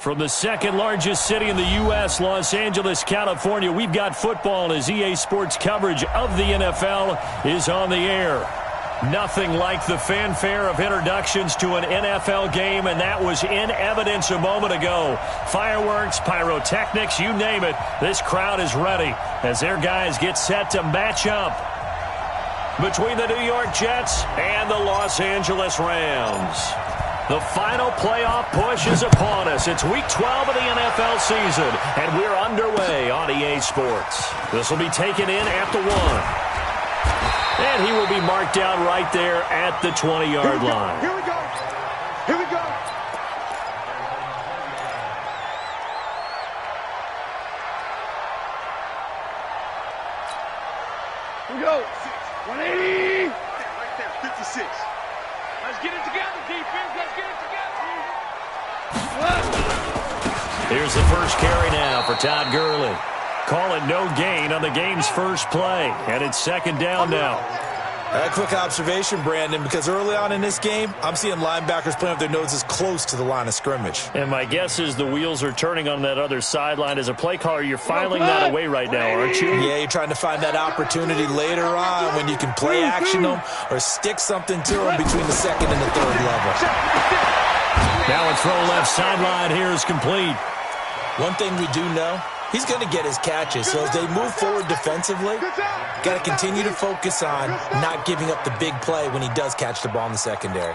From the second largest city in the U.S., Los Angeles, California, we've got football as EA Sports coverage of the NFL is on the air. Nothing like the fanfare of introductions to an NFL game, and that was in evidence a moment ago. Fireworks, pyrotechnics, you name it. This crowd is ready as their guys get set to match up between the New York Jets and the Los Angeles Rams. The final playoff push is upon us. It's Week 12 of the NFL season, and we're underway on EA Sports. This will be taken in at the 1. And he will be marked down right there at the 20-yard line. Here we go. Here we go. Here we go. 180. Right there, 56. Let's get it together, defense. Let's get it together. Here's the first carry now for Todd Gurley. Call it no gain on the game's first play. And it's second down now. A quick observation, Brandon, because early on in this game, I'm seeing linebackers playing with their noses close to the line of scrimmage. And my guess is the wheels are turning on that other sideline. As a play caller, you're filing that away right now, aren't you? Yeah, you're trying to find that opportunity later on when you can play action them or stick something to them between the second and the third level. Now a throw left sideline here is complete. One thing we do know, he's going to get his catches. So as they move forward defensively, got to continue to focus on not giving up the big play when he does catch the ball in the secondary.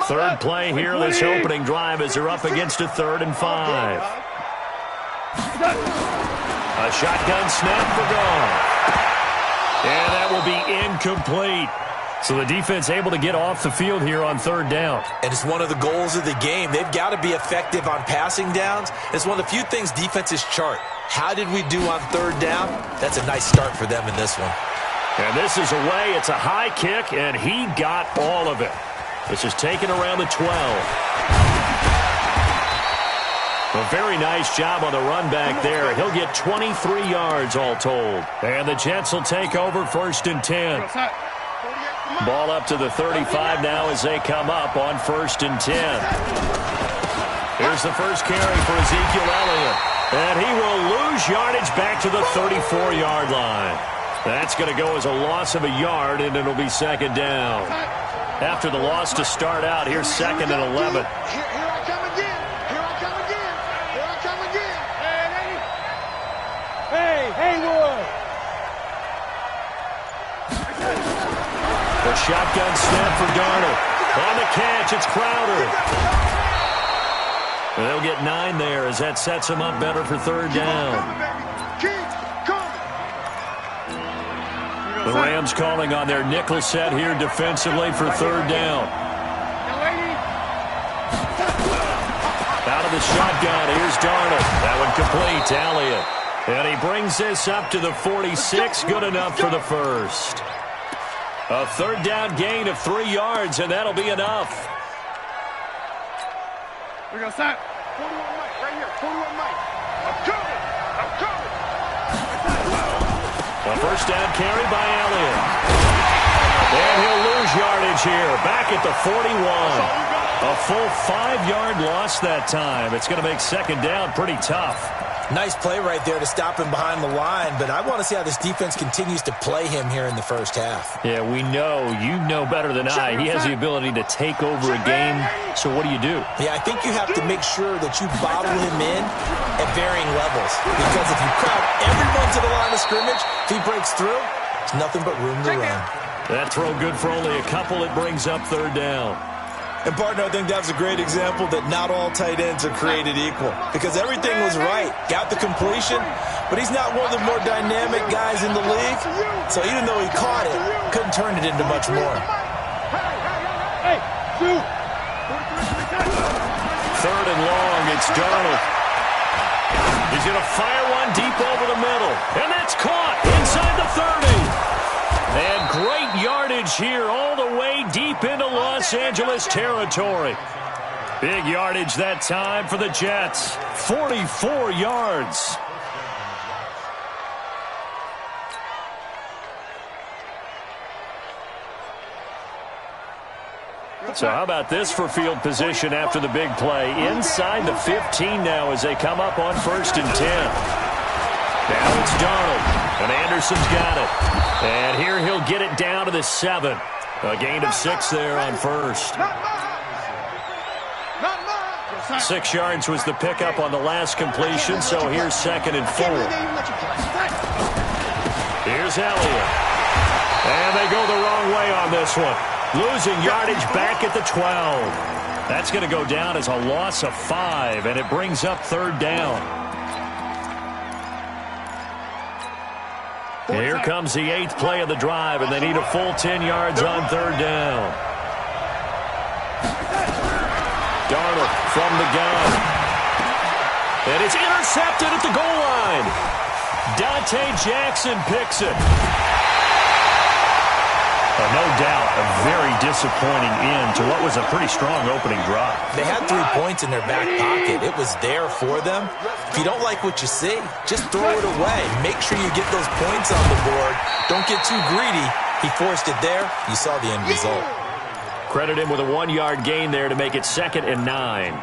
Third play here, this opening drive as they're up against a 3rd and 5. A shotgun snap for Goff. And that will be incomplete. So the defense able to get off the field here on 3rd down. And it's one of the goals of the game. They've got to be effective on passing downs. It's one of the few things defenses chart. How did we do on 3rd down? That's a nice start for them in this one. And this is away. It's a high kick, and he got all of it. This is taken around the 12. A very nice job on the run back there. He'll get 23 yards all told. And the Jets will take over 1st and 10. Ball up to the 35 now as they come up on 1st and 10. Here's the first carry for Ezekiel Elliott. And he will lose yardage back to the 34-yard line. That's going to go as a loss of a yard, and it'll be 2nd down. After the loss to start out, here's 2nd and 11. Here I come again. Here I come again. Here I come again. Hey, Haywood. The shotgun snap for Darnold. On the catch, it's Crowder. And they'll get 9 there as that sets them up better for 3rd down. The Rams calling on their nickel set here defensively for 3rd down. Out of the shotgun, here's Darnold. That one complete to Elliott. And he brings this up to the 46, good enough for the first. A 3rd down gain of 3 yards, and that'll be enough. We're going to stop. 41 Mike, right here. 41 Mike. I'm coming. I'm coming. A 1st down carry by Elliott. And he'll lose yardage here. Back at the 41. A full 5-yard loss that time. It's going to make 2nd down pretty tough. Nice play right there to stop him behind the line, but I want to see how this defense continues to play him here in the first half. Yeah, we know. You know better than I. He has the ability to take over a game, so what do you do? Yeah, I think you have to make sure that you bottle him in at varying levels, because if you crowd everyone to the line of scrimmage, if he breaks through, it's nothing but room to run. That throw good for only a couple. It brings up 3rd down. And, partner, I think that's a great example that not all tight ends are created equal, because everything was right. Got the completion, but he's not one of the more dynamic guys in the league. So even though he caught it, couldn't turn it into much more. 3rd and long, it's Darnold. He's going to fire one deep over the middle, and that's caught inside the 30. And great yardage here all the way deep into Los Angeles territory. Big yardage that time for the Jets. 44 yards. So how about this for field position after the big play? Inside the 15 now as they come up on 1st and 10. Now it's Darnold, and Anderson's got it. And here he'll get it down to the 7. A gain of 6 there on 1st. 6 yards was the pickup on the last completion, so here's 2nd and 4. Here's Elliott. And they go the wrong way on this one. Losing yardage back at the 12. That's going to go down as a loss of 5, and it brings up 3rd down. Here comes the 8th play of the drive, and they need a full 10 yards on 3rd down. Darnold from the gun. And it's intercepted at the goal line. Dante Jackson picks it. No doubt a very disappointing end to what was a pretty strong opening drive. They had 3 points in their back pocket. It was there for them. If you don't like what you see, just throw it away. Make sure you get those points on the board. Don't get too greedy. He forced it there. You saw the end result. Credit him with a 1-yard gain there to make it 2nd and 9.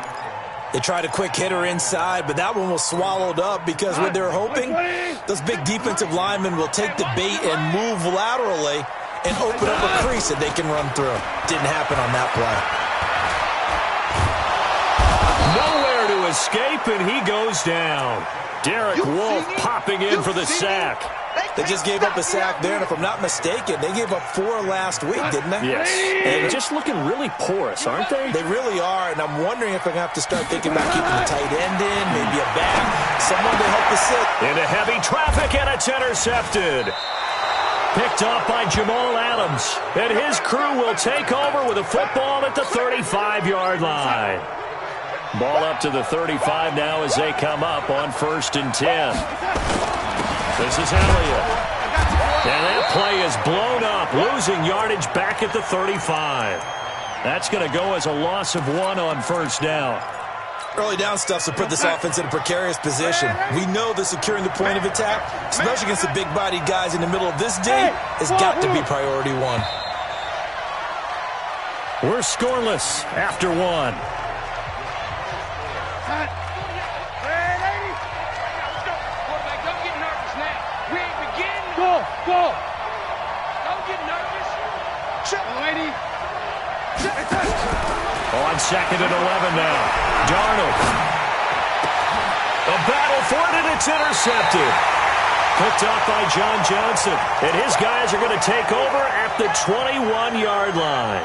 They tried a quick hitter inside, but that one was swallowed up because what they're hoping, those big defensive linemen will take the bait and move laterally and open up a crease that they can run through. Didn't happen on that play. Nowhere to escape, and he goes down. Derek Wolfe popping in for the sack. They just gave up a sack there, and if I'm not mistaken, they gave up 4 last week, didn't they? Yes. And just looking really porous, aren't they? They really are, and I'm wondering if I'm going to have to start thinking about keeping a tight end in, maybe a back, someone to help us sit. Into heavy traffic, and it's intercepted. Picked off by Jamal Adams, and his crew will take over with a football at the 35-yard line. Ball up to the 35 now as they come up on 1st and 10. This is Elliott. And that play is blown up, losing yardage back at the 35. That's going to go as a loss of 1 on 1st down. Early down stuff will put this offense in a precarious position. We know that securing the point of attack, especially against the big-bodied guys in the middle of this D, has got to be priority 1. We're scoreless after 1. Go! Don't get nervous. Lady. On 2nd and 11 now. Darnold. A battle for it, and it's intercepted. Picked off by John Johnson. And his guys are going to take over at the 21-yard line.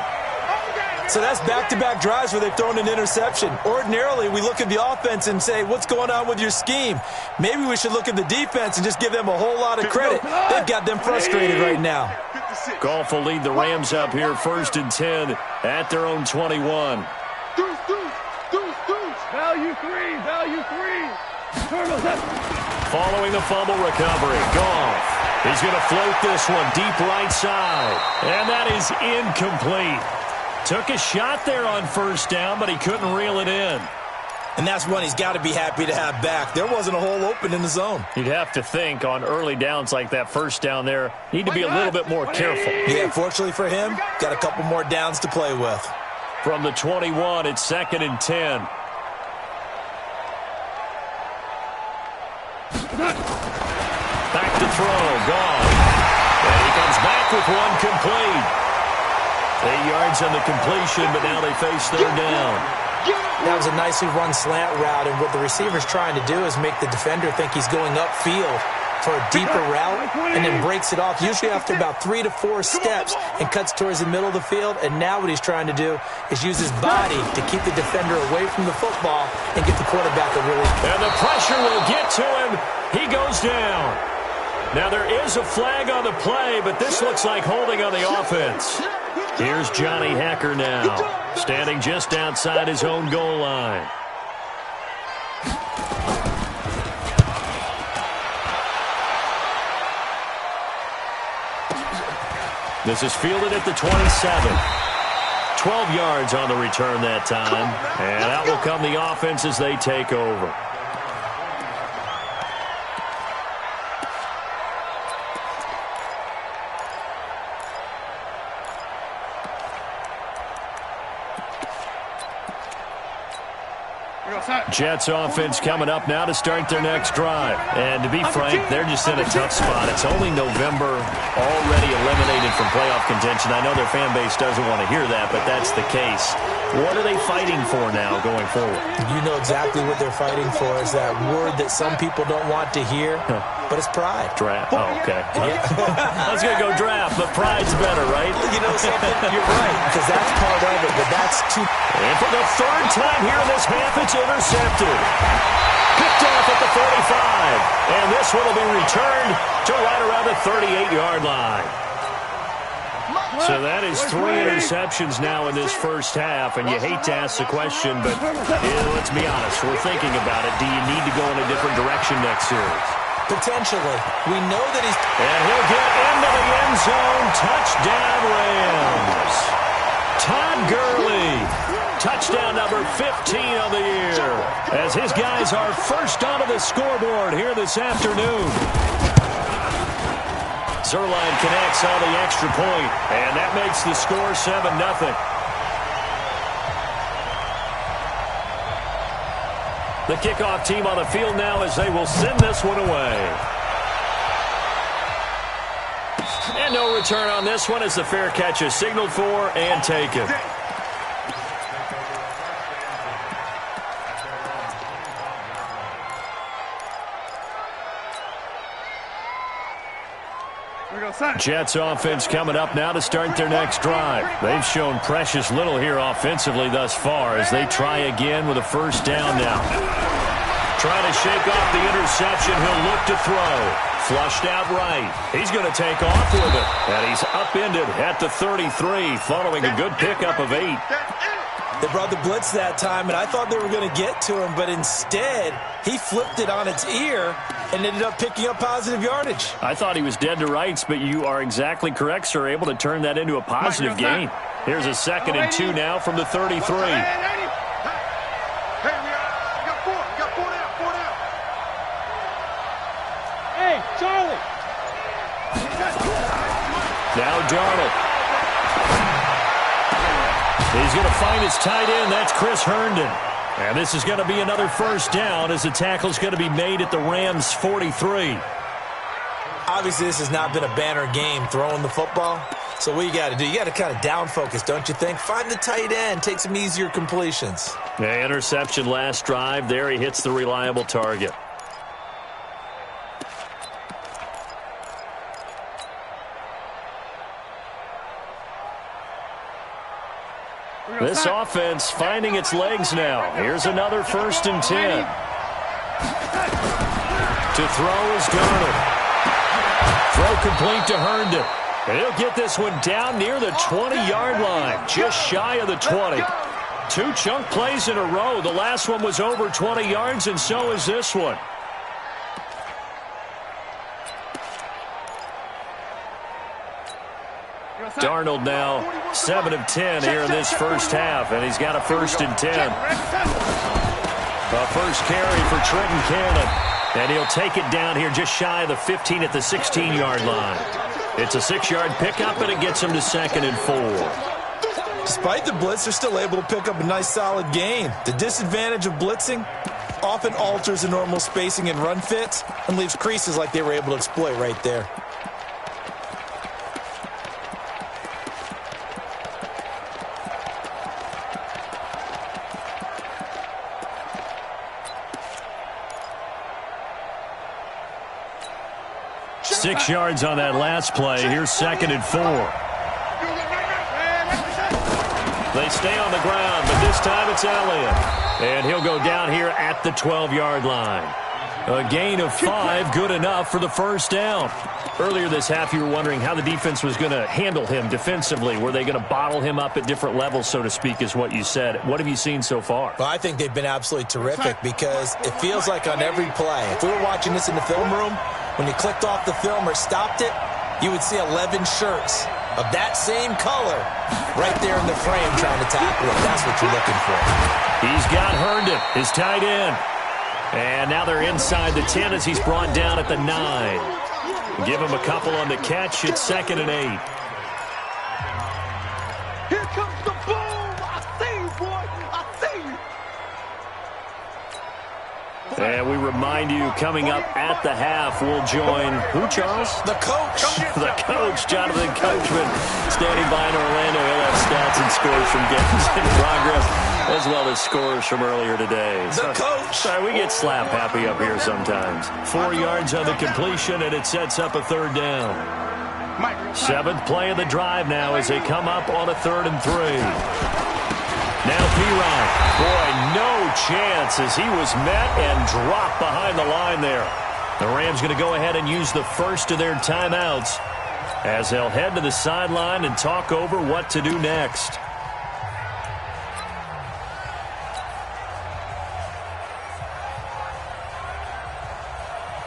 So that's back-to-back drives where they've thrown an interception. Ordinarily, we look at the offense and say, what's going on with your scheme? Maybe we should look at the defense and just give them a whole lot of credit. They've got them frustrated right now. Goff will lead the Rams up here 1st and 10 at their own 21. Deuce. Value 3. Following the fumble recovery, Goff. He's going to float this one deep right side. And that is incomplete. Took a shot there on 1st down, but he couldn't reel it in. And that's one he's got to be happy to have back. There wasn't a hole open in the zone. You'd have to think on early downs like that 1st down there, need to be a little bit more careful. Yeah, fortunately for him, got a couple more downs to play with. From the 21, it's 2nd and 10. Back to throw, gone. And he comes back with one complete. 8 yards on the completion, but now they face 3rd down. That was a nicely run slant route, and what the receiver's trying to do is make the defender think he's going upfield for a deeper route, and then breaks it off, usually after about 3 to 4 steps, and cuts towards the middle of the field. And now what he's trying to do is use his body to keep the defender away from the football and get the quarterback a really... And the pressure will get to him. He goes down. Now there is a flag on the play, but this looks like holding on the offense. Here's Johnny Hecker now, standing just outside his own goal line. This is fielded at the 27. 12 yards on the return that time, and out will come the offense as they take over. Jets offense coming up now to start their next drive. And to be frank, they're just in a tough spot. It's only November, already eliminated from playoff contention. I know their fan base doesn't want to hear that, but that's the case. What are they fighting for now going forward? You know exactly what they're fighting for. Is that word that some people don't want to hear, but it's pride. Draft. Oh, okay. I was going to go draft, but pride's better, right? You know something? You're right, because that's part of it, but that's too... And for the third time here in this half, it's intercepted. Picked off at the 45. And this one will be returned to right around the 38-yard line. So that is 3 interceptions now in this first half, and you hate to ask the question, but let's be honest, we're thinking about it. Do you need to go in a different direction next series? Potentially. We know that he's... And he'll get into the end zone. Touchdown, Rams. Todd Gurley. Touchdown number 15 of the year, as his guys are first onto the scoreboard here this afternoon. Zerline connects on the extra point, and that makes the score 7-0. The kickoff team on the field now as they will send this one away. And no return on this one as the fair catch is signaled for and taken. Jets offense coming up now to start their next drive. They've shown precious little here offensively thus far as they try again with a first down now. Trying to shake off the interception. He'll look to throw. Flushed out right. He's going to take off with it. And he's upended at the 33 following a good pickup of 8. They brought the blitz that time, and I thought they were going to get to him, but instead he flipped it on its ear and ended up picking up positive yardage. I thought he was dead to rights, but you are exactly correct, sir, able to turn that into a positive gain. Here's a 2nd and 2 now from the 33. Hey, Charlie. Now Darnold. He's going to find his tight end. That's Chris Herndon. And this is going to be another first down as the tackle's going to be made at the Rams' 43. Obviously, this has not been a banner game throwing the football. So what you got to do, you got to kind of down focus, don't you think? Find the tight end, take some easier completions. Yeah, interception last drive. There he hits the reliable target. This offense finding its legs now. Here's another 1st and 10. To throw is Darnold. Throw complete to Herndon. And he'll get this one down near the 20-yard line, just shy of the 20. 2 chunk plays in a row. The last one was over 20 yards, and so is this one. Darnold now 7 of 10 here in this first half, and he's got a 1st and 10. A first carry for Trenton Cannon, and he'll take it down here just shy of the 15 at the 16-yard line. It's a 6-yard pickup, and it gets him to 2nd and 4. Despite the blitz, they're still able to pick up a nice solid gain. The disadvantage of blitzing often alters the normal spacing and run fits and leaves creases like they were able to exploit right there. Six yards on that last play. Here's 2nd and 4. They stay on the ground, but this time it's Elliott. And he'll go down here at the 12-yard line. A gain of 5, good enough for the first down. Earlier this half, you were wondering how the defense was going to handle him defensively. Were they going to bottle him up at different levels, so to speak, is what you said. What have you seen so far? Well, I think they've been absolutely terrific because it feels like on every play, if we were watching this in the film room, when you clicked off the film or stopped it, you would see 11 shirts of that same color right there in the frame trying to tackle it. That's what you're looking for. He's got Herndon, his tight end. And now they're inside the 10 as he's brought down at the 9. Give him a couple on the catch. It's 2nd and 8. Here comes the boom. I see you, boy. I see you. And we remind you, coming up at the half, we'll join who, Charles? The coach. The coach, Jonathan Coachman, standing by in Orlando. He'll have stats and scores from games in progress, as well as scores from earlier today. The coach. Sorry, we get slap happy up here sometimes. 4 yards on the completion, and it sets up a third down. 7th play of the drive now as they come up on a 3rd and 3. Now P-Ryan. Boy, no chance as he was met and dropped behind the line there. The Rams going to go ahead and use the first of their timeouts as they'll head to the sideline and talk over what to do next.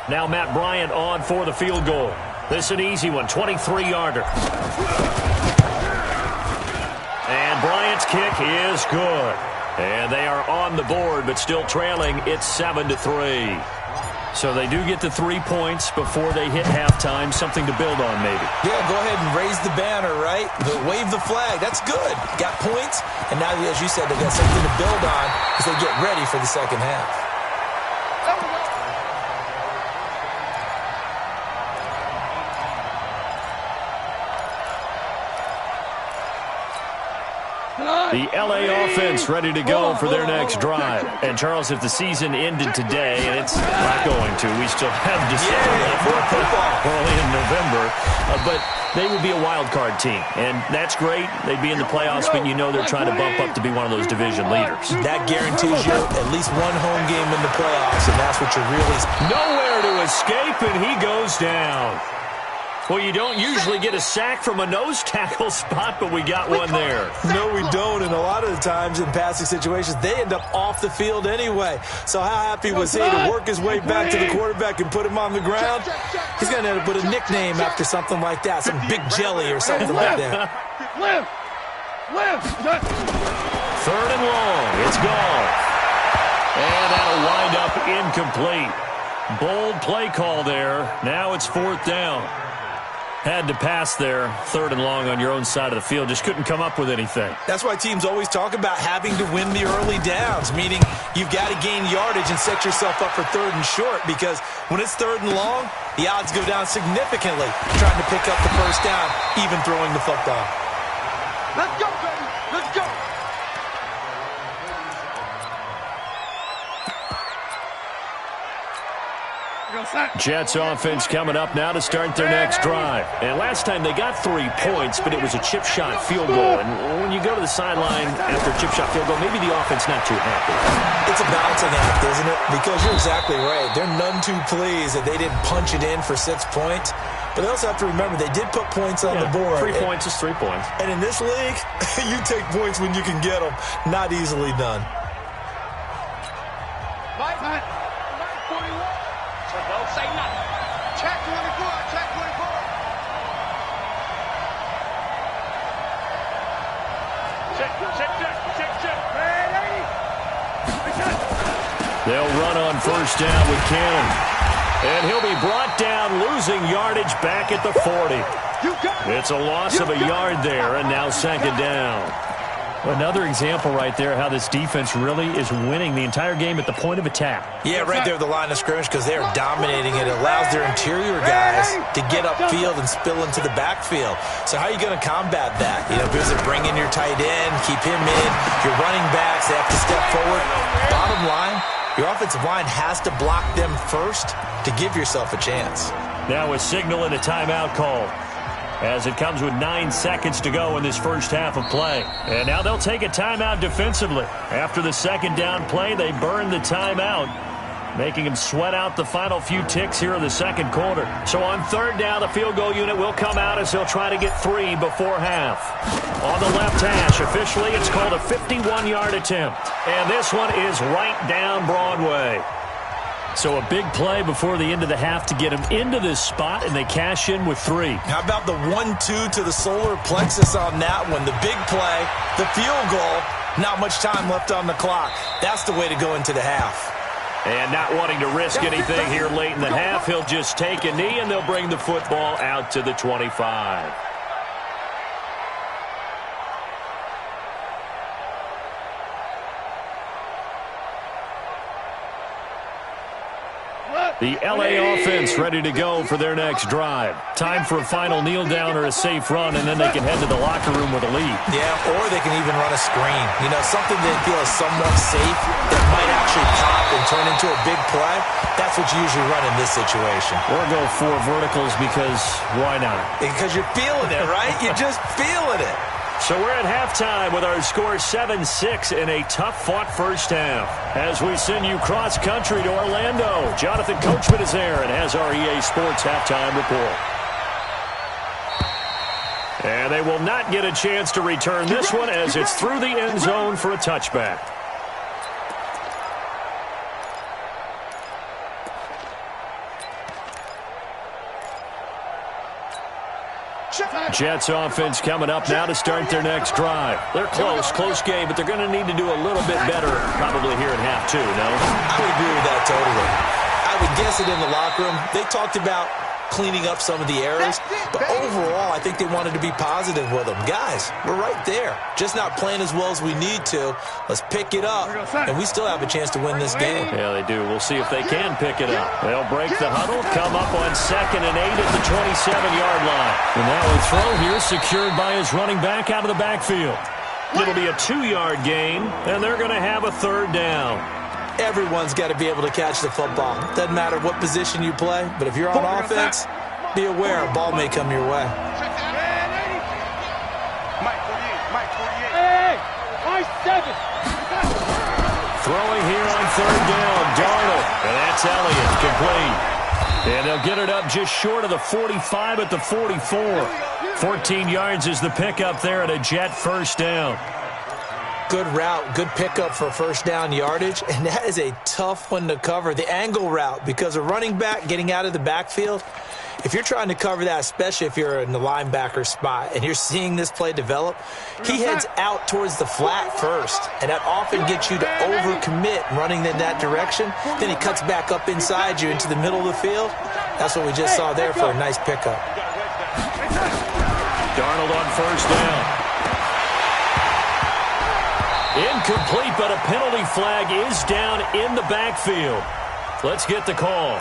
Now Matt Bryant on for the field goal. This is an easy one, 23-yarder. And Bryant's kick is good. And they are on the board, but still trailing. It's 7-3. So they do get the 3 points before they hit halftime. Something to build on, maybe. Yeah, go ahead and raise the banner, right? Wave the flag. That's good. Got points. And now, as you said, they got something to build on as they get ready for the second half. The L.A. offense ready to go for their next drive. And, Charles, if the season ended today, and it's not going to, we still have December left, early in November, but they would be a wild card team. And that's great. They'd be in the playoffs, but you know they're trying to bump up to be one of those division leaders. That guarantees you at least one home game in the playoffs, and that's what you're really... Nowhere to escape, and he goes down. Well, you don't usually get a sack from a nose tackle spot, but we got one there. No, we don't, and a lot of the times in passing situations, they end up off the field anyway. So how happy was he to work his way back to the quarterback and put him on the ground? He's going to end up with a nickname after something like that, some Big Jelly or something like that. 3rd and long. It's gone. And that'll wind up incomplete. Bold play call there. Now it's 4th down. Had to pass there, 3rd and long on your own side of the field. Just couldn't come up with anything. That's why teams always talk about having to win the early downs, meaning you've got to gain yardage and set yourself up for 3rd and short, because when it's 3rd and long, the odds go down significantly trying to pick up the first down, even throwing the football. Let's go, baby. Let's go. Jets offense coming up now to start their next drive. And last time they got 3 points, but it was a chip shot field goal. And when you go to the sideline after a chip shot field goal, maybe the offense not too happy. It's a balancing act, isn't it? Because you're exactly right. They're none too pleased that they didn't punch it in for 6 points. But they also have to remember they did put points on the board. 3 points is 3 points. And in this league, you take points when you can get them. Not easily done. Mike 41. So don't say nothing. Check 24. Check 24. Check. Ready? They'll run on first down with Cannon. And he'll be brought down, losing yardage back at the 40. It's a loss of a yard there, and now 2nd down. Another example right there how this defense really is winning the entire game at the point of attack. Yeah, right there at the line of scrimmage, because they are dominating it. It allows their interior guys to get upfield and spill into the backfield. So how are you going to combat that? You know, because they bring in your tight end, keep him in. Your running backs, they have to step forward. Bottom line, your offensive line has to block them first to give yourself a chance. Now a signal and a timeout call, as it comes with 9 seconds to go in this first half of play. And now they'll take a timeout defensively. After the 2nd down play, they burn the timeout, making them sweat out the final few ticks here in the 2nd quarter. So on 3rd down, the field goal unit will come out as they'll try to get 3 before half. On the left hash, officially, it's called a 51-yard attempt. And this one is right down Broadway. So a big play before the end of the half to get them into this spot, and they cash in with 3. How about the 1-2 to the solar plexus on that one? The big play, the field goal, not much time left on the clock. That's the way to go into the half. And not wanting to risk anything here late in the half, he'll just take a knee, and they'll bring the football out to the 25. The LA offense ready to go for their next drive. Time for a final kneel down or a safe run, and then they can head to the locker room with a lead. Yeah, or they can even run a screen. You know, something they feel is somewhat safe that might actually pop and turn into a big play. That's what you usually run in this situation. Or go 4 verticals because why not? Because you're feeling it, right? You're just feeling it. So we're at halftime with our score 7-6 in a tough-fought first half. As we send you cross-country to Orlando, Jonathan Coachman is there and has our EA Sports halftime report. And they will not get a chance to return this one as it's through the end zone for a touchback. Jets offense coming up now to start their next drive. They're close game, but they're going to need to do a little bit better probably here in half 2, no? I would agree with that totally. I would guess it in the locker room. They talked about cleaning up some of the errors, but overall, I think they wanted to be positive with them. Guys, we're right there. Just not playing as well as we need to. Let's pick it up, and we still have a chance to win this game. Yeah, they do. We'll see if they can pick it up. They'll break the huddle, come up on 2nd and 8 at the 27-yard line. And now a throw here secured by his running back out of the backfield. It'll be a 2-yard gain, and they're going to have a 3rd down. Everyone's got to be able to catch the football. Doesn't matter what position you play, but if you're on offense, be aware a ball may come your way. Throwing here on 3rd down, Darnold, and that's Elliott, complete. And they'll get it up just short of the 45 at the 44. 14 yards is the pickup there at a Jet first down. Good route, good pickup for first down yardage, and that is a tough one to cover. The angle route, because a running back getting out of the backfield, if you're trying to cover that, especially if you're in the linebacker spot and you're seeing this play develop, he heads out towards the flat first, and that often gets you to overcommit running in that direction. Then he cuts back up inside you into the middle of the field. That's what we just saw there for a nice pickup. Darnold on first down. Incomplete, but a penalty flag is down in the backfield. Let's get the call.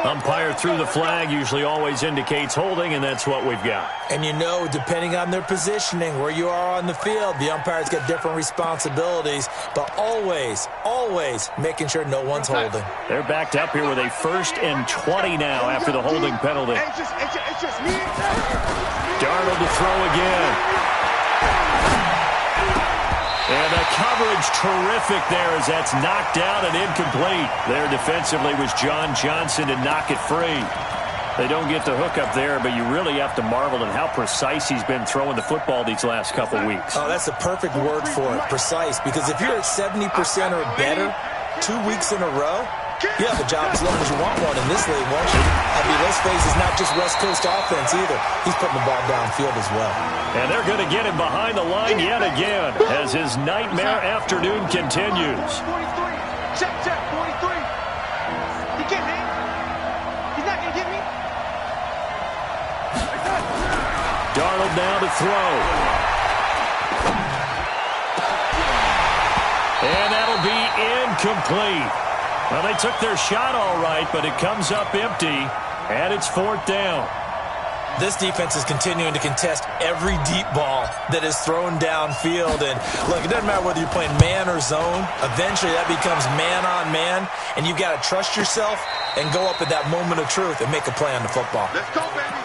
Umpire threw the flag, usually always indicates holding, and that's what we've got. And you know, depending on their positioning, where you are on the field, the umpire's got different responsibilities, but always making sure no one's holding. They're backed up here with a 1st and 20 now after the holding penalty. Darnold to throw again. And the coverage terrific there as that's knocked down and incomplete. There defensively was John Johnson to knock it free. They don't get the hook up there, but you really have to marvel at how precise he's been throwing the football these last couple weeks. Oh, that's the perfect word for it, precise, because if you're at 70% or better 2 weeks in a row, you have a job as long as you want one in this league, won't you? I mean, let's face it, it's not just West Coast offense either. He's putting the ball downfield as well. And they're going to get him behind the line yet again as his nightmare afternoon continues. Check, 43. He can't hit. He's not going to get me. Darnold now to throw. And that'll be incomplete. Well, they took their shot all right, but it comes up empty, and it's 4th down. This defense is continuing to contest every deep ball that is thrown downfield. And, look, it doesn't matter whether you're playing man or zone. Eventually, that becomes man-on-man, and you've got to trust yourself and go up at that moment of truth and make a play on the football. Let's go, baby.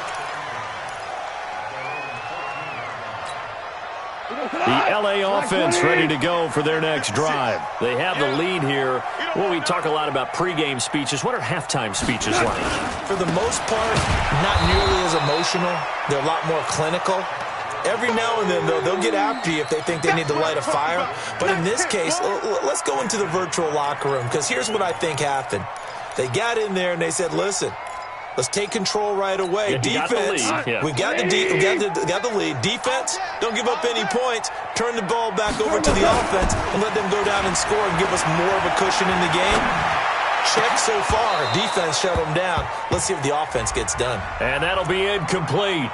The L.A. offense ready to go for their next drive. They have the lead here. Well, we talk a lot about pregame speeches. What are halftime speeches like? For the most part, not nearly as emotional. They're a lot more clinical. Every now and then, though, they'll get after you if they think they need to light a fire. But in this case, let's go into the virtual locker room, because here's what I think happened. They got in there and they said, listen, let's take control right away. Yeah, defense, we got the lead. Defense, don't give up any points. Turn the ball back over to the offense and let them go down and score and give us more of a cushion in the game. Check so far. Defense shut them down. Let's see if the offense gets done. And that'll be incomplete.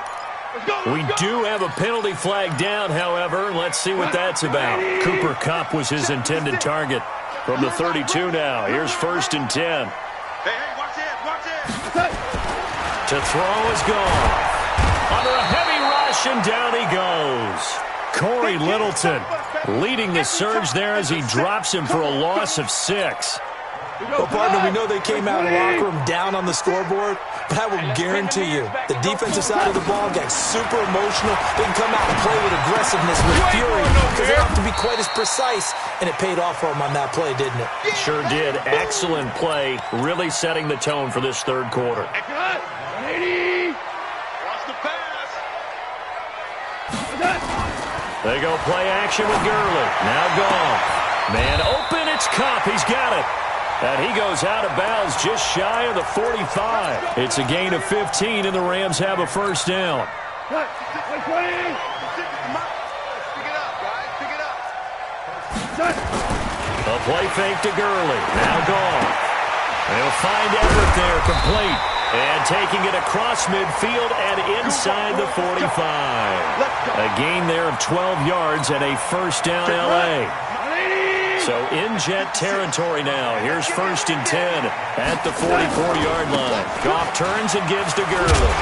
We do have a penalty flag down, however. Let's see what that's about. Cooper Kupp was his intended target from the 32 now. Here's 1st and 10. Hey, watch To throw is gone. Under a heavy rush, and down he goes. Corey Littleton leading the surge there as he drops him for a loss of 6. Well, partner, we know they came out of the locker room down on the scoreboard, but I will guarantee you the defensive side of the ball got super emotional. They can come out and play with aggressiveness, with fury, because they don't have to be quite as precise, and it paid off for them on that play, didn't it? Sure did. Excellent play, really setting the tone for this third quarter. 180. Wants to pass. They go play action with Gurley. Now gone. Man open, it's Cup. He's got it. And he goes out of bounds just shy of the 45. It's a gain of 15, and the Rams have a first down. Pick it up, guys. Pick it up. A play fake to Gurley. Now gone. They'll find Everett there, complete. And taking it across midfield and inside the 45. A gain there of 12 yards and a first down L.A. So in Jet territory now. Here's 1st and 10 at the 44-yard line. Goff turns and gives to Gurley.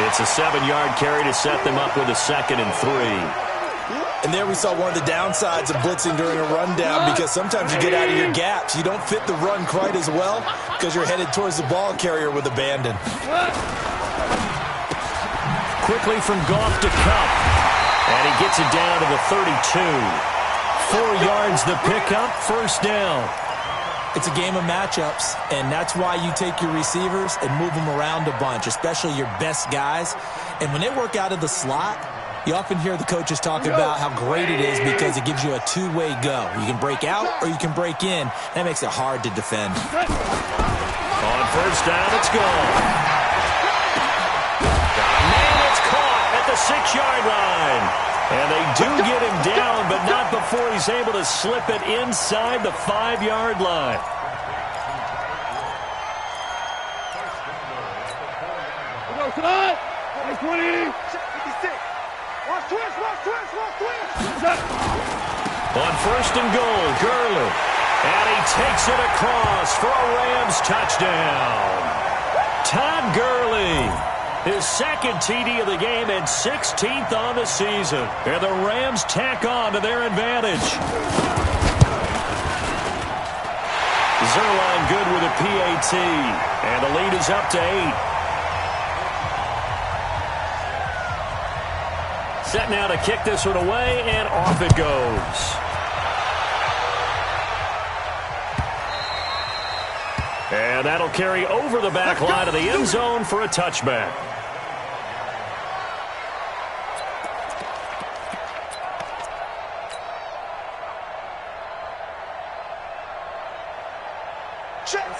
It's a 7-yard carry to set them up with a 2nd and 3. And there we saw one of the downsides of blitzing during a rundown, because sometimes you get out of your gaps. You don't fit the run quite as well because you're headed towards the ball carrier with abandon. Quickly from Goff to Cup. And he gets it down to the 32. 4 yards the pickup, first down. It's a game of matchups, and that's why you take your receivers and move them around a bunch, especially your best guys. And when they work out of the slot, you often hear the coaches talk about how great it is because it gives you a two-way go. You can break out or you can break in. That makes it hard to defend. On first down, it's gone. Man, it's caught at the 6-yard line. And they do get him down, but not before he's able to slip it inside the 5-yard line. Go, son! 20. 56. Watch twist. On 1st and goal, Gurley. And he takes it across for a Rams touchdown. Todd Gurley. His 2nd TD of the game and 16th on the season. And the Rams tack on to their advantage. Zerline good with a PAT. And the lead is up to 8. Set now to kick this one away, and off it goes. And that'll carry over the back line of the end zone for a touchback.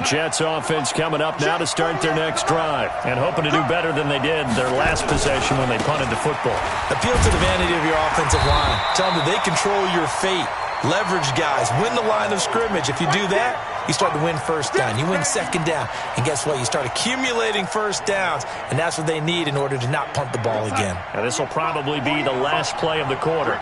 Jets offense coming up now to start their next drive, and hoping to do better than they did their last possession when they punted the football. Appeal to the vanity of your offensive line. Tell them that they control your fate. Leverage guys. Win the line of scrimmage. If you do that, you start to win first down. You win second down. And guess what? You start accumulating first downs, and that's what they need in order to not punt the ball again. Now, this will probably be the last play of the quarter.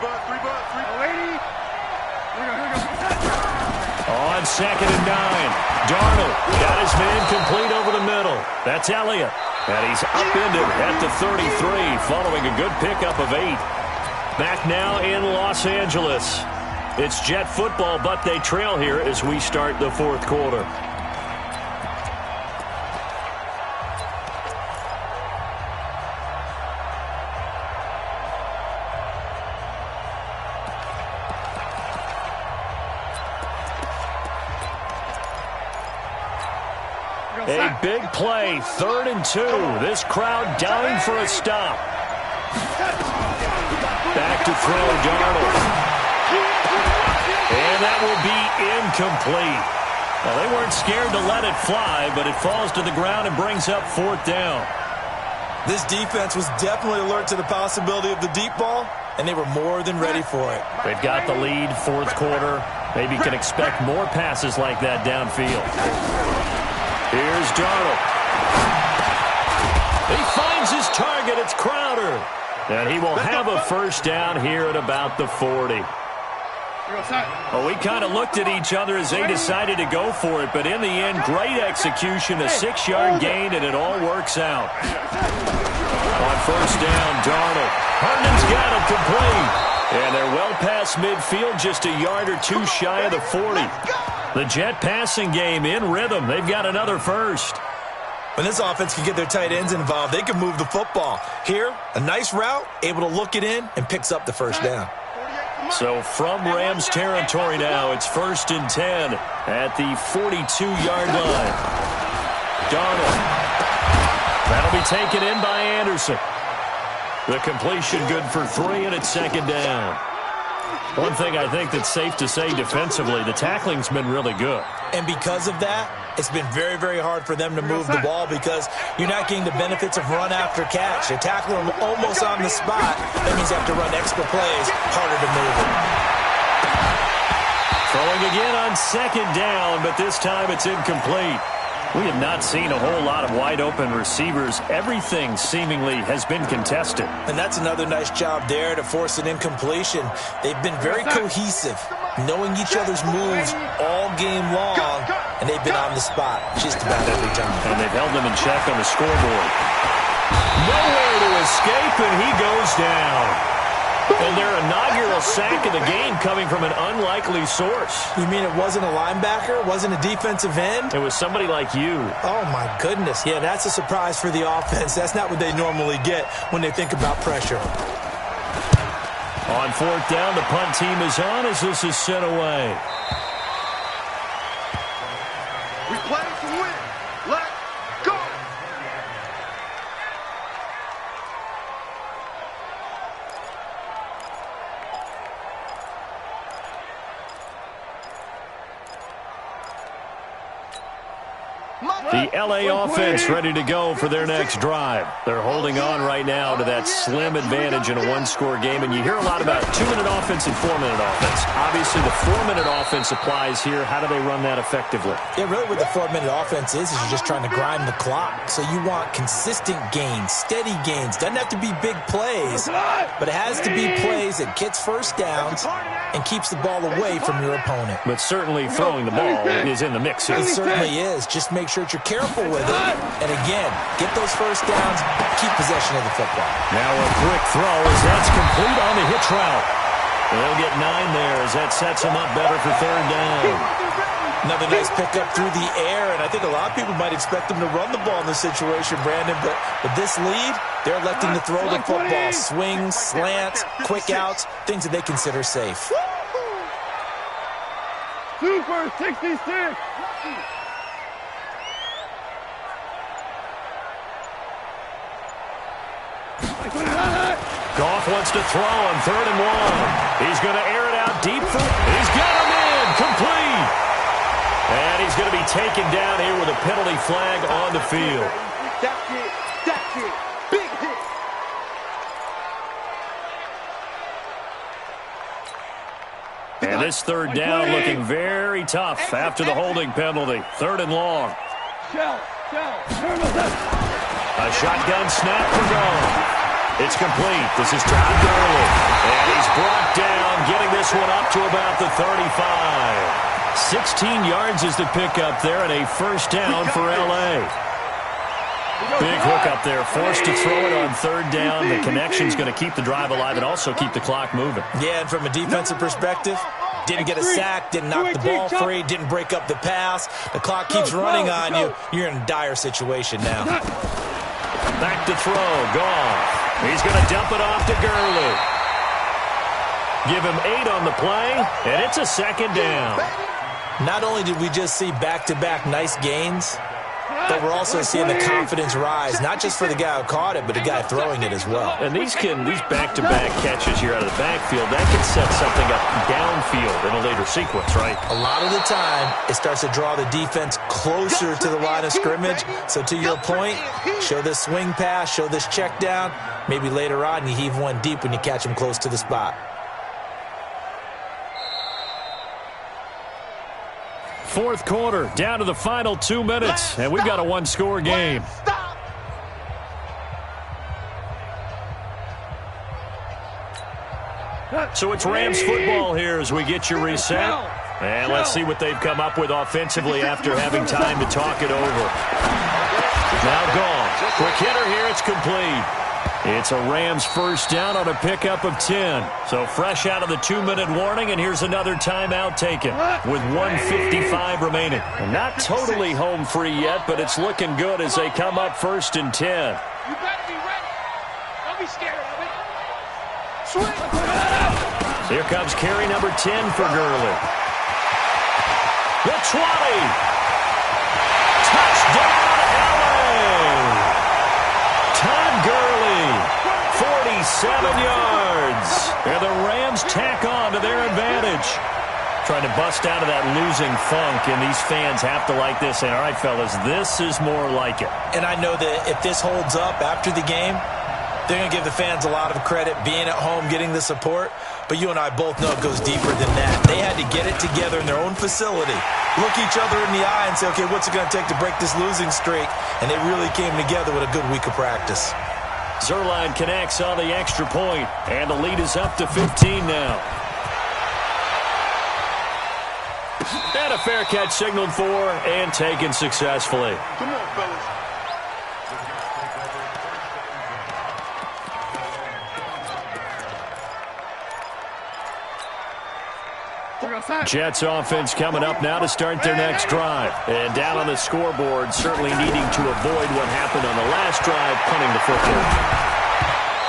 On 2nd and 9. Darnold got his man complete over the middle. That's Elliott. And he's upended at the 33 following a good pickup of 8. Back now in Los Angeles. It's Jet football, but they trail here as we start the 4th quarter. A big play, 3rd and 2. This crowd dying for a stop. Back to throw, Darnold. And that will be incomplete. Well, they weren't scared to let it fly, but it falls to the ground and brings up 4th down. This defense was definitely alert to the possibility of the deep ball, and they were more than ready for it. They've got the lead, 4th quarter. Maybe can expect more passes like that downfield. Here's Darnold. He finds his target. It's Crowder. And he will have a first down here at about the 40. Well, we kind of looked at each other as they decided to go for it, but in the end, great execution, a 6-yard gain, and it all works out. On first down, Darnold. Herndon's got it complete. And they're well past midfield, just a yard or two shy of the 40. The Jet passing game in rhythm. They've got another first. When this offense can get their tight ends involved, they can move the football. Here, a nice route, able to look it in, and picks up the first down. So from Rams territory now, it's 1st and 10 at the 42-yard line. Darnold. That'll be taken in by Anderson. The completion good for 3, and it's 2nd down. One thing I think that's safe to say defensively, the tackling's been really good. And because of that, it's been very, very hard for them to move the ball because you're not getting the benefits of run after catch. They tackle them almost on the spot. That means you have to run extra plays, harder to move it. Throwing again on 2nd down, but this time it's incomplete. We have not seen a whole lot of wide-open receivers. Everything seemingly has been contested. And that's another nice job there to force an incompletion. They've been very cohesive, knowing each other's moves all game long, and they've been on the spot just about every time. And they've held them in check on the scoreboard. Nowhere to escape, and he goes down. And their inaugural sack of the game coming from an unlikely source. You mean it wasn't a linebacker? Wasn't a defensive end? It was somebody like you. Oh, my goodness. Yeah, that's a surprise for the offense. That's not what they normally get when they think about pressure. On 4th down, the punt team is on as this is sent away. We play to win. Let's go. The L.A. offense ready to go for their next drive. They're holding on right now to that slim advantage in a one-score game, and you hear a lot about 2-minute offense and 4-minute offense. Obviously, the 4-minute offense applies here. How do they run that effectively? Yeah, really what the 4-minute offense is you're just trying to grind the clock. So you want consistent gains, steady gains. Doesn't have to be big plays, but it has to be plays that gets first downs and keeps the ball away from your opponent. But certainly throwing the ball is in the mix here. It certainly is. Just make sure that you're careful with it. And again, get those first downs, keep possession of the football. Now a quick throw as that's complete on the hitch route. They'll get 9 there as that sets them up better for 3rd down. Another nice pickup through the air, and I think a lot of people might expect them to run the ball in this situation, Brandon, but with this lead, they're electing to throw the football. Swings, slants, quick outs, things that they consider safe. Super 66. Goff wants to throw on 3rd and 1. He's going to air it out deep. He's got him in. Complete. And he's going to be taken down here with a penalty flag on the field. That's it. That's it. Big hit. And this 3rd down looking very tough after the holding penalty. 3rd and long. A shotgun snap for Goff. It's complete. This is Todd Gurley. And he's brought down, getting this one up to about the 35. 16 yards is the pickup there, and a first down for L.A. Big hook up there, forced to throw it on 3rd down. The connection's going to keep the drive alive and also keep the clock moving. Yeah, and from a defensive perspective, didn't get a sack, didn't knock the ball free, didn't break up the pass. The clock keeps running on you. You're in a dire situation now. Back to throw, Goff. He's going to dump it off to Gurley. Give him 8 on the play, and it's a 2nd down. Not only did we just see back-to-back nice gains, but we're also seeing the confidence rise, not just for the guy who caught it, but the guy throwing it as well. And these back-to-back catches here out of the backfield, that can set something up downfield in a later sequence, right? A lot of the time, it starts to draw the defense closer to the line of scrimmage. So to your point, show this swing pass, show this check down. Maybe later on, you heave one deep when you catch him close to the spot. 4th quarter, down to the final 2 minutes, and we've got a one-score game. So it's Rams football here as we get you reset. And let's see what they've come up with offensively after having time to talk it over. Now gone. Quick hitter here. It's complete. It's a Rams first down on a pickup of 10. So fresh out of the 2-minute warning, and here's another timeout taken with 1:55 remaining. And not totally home free yet, but it's looking good as they come up first and 10. You better be ready. Don't be scared of it. Swing. Here comes carry number 10 for Gurley. The 20. Touchdown, LA. Todd Gurley, 47 yards. And the Rams tack on to their advantage. Trying to bust out of that losing funk, and these fans have to like this. And all right, fellas, this is more like it. And I know that if this holds up after the game, they're going to give the fans a lot of credit being at home, getting the support. But you and I both know it goes deeper than that. They had to get it together in their own facility, look each other in the eye and say, okay, what's it going to take to break this losing streak? And they really came together with a good week of practice. Zerline connects on the extra point, and the lead is up to 15 now. And a fair catch signaled for and taken successfully. Come on, fellas. Jets offense coming up now to start their next drive. And down on the scoreboard, certainly needing to avoid what happened on the last drive, punting the football.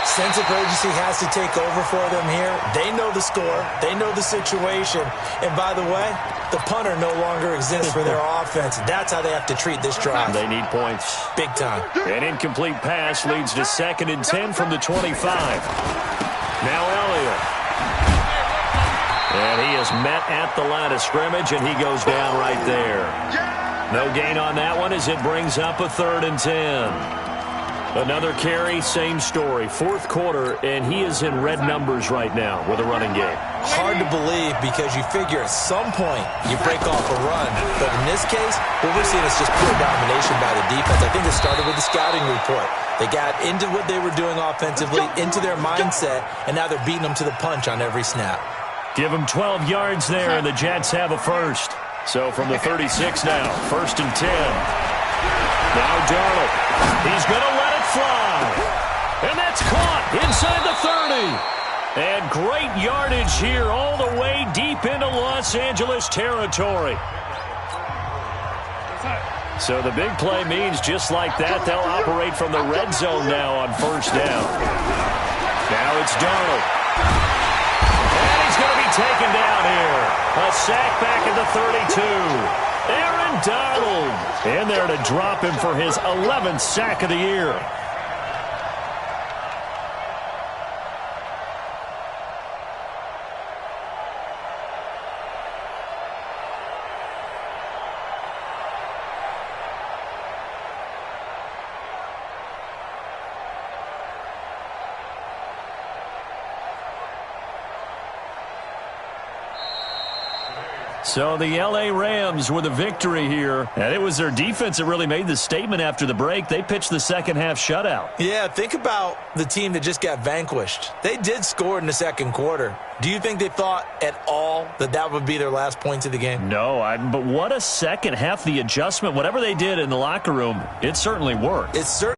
Sense of urgency has to take over for them here. They know the score. They know the situation. And by the way, the punter no longer exists for their offense. That's how they have to treat this drive. They need points. Big time. An incomplete pass leads to 2nd and 10 from the 25. Now Elliott. And he is met at the line of scrimmage, and he goes down right there. No gain on that one as it brings up a 3rd and 10. Another carry, same story. 4th quarter, and he is in red numbers right now with a running game. Hard to believe because you figure at some point you break off a run. But in this case, what we're seeing is just pure domination by the defense. I think it started with the scouting report. They got into what they were doing offensively, into their mindset, and now they're beating them to the punch on every snap. Give them 12 yards there, and the Jets have a first. So from the 36 now, 1st and 10. Now Darnold. He's going to let it fly. And that's caught inside the 30. And great yardage here all the way deep into Los Angeles territory. So the big play means just like that, they'll operate from the red zone now on 1st down. Now it's Darnold. And he's going to be taken down here. A sack back at the 32. Aaron Donald in there to drop him for his 11th sack of the year. So the L.A. Rams with a victory here. And it was their defense that really made the statement after the break. They pitched the second half shutout. Yeah, think about the team that just got vanquished. They did score in the 2nd quarter. Do you think they thought at all that that would be their last points of the game? No, but what a second half. The adjustment, whatever they did in the locker room, it certainly worked. It certainly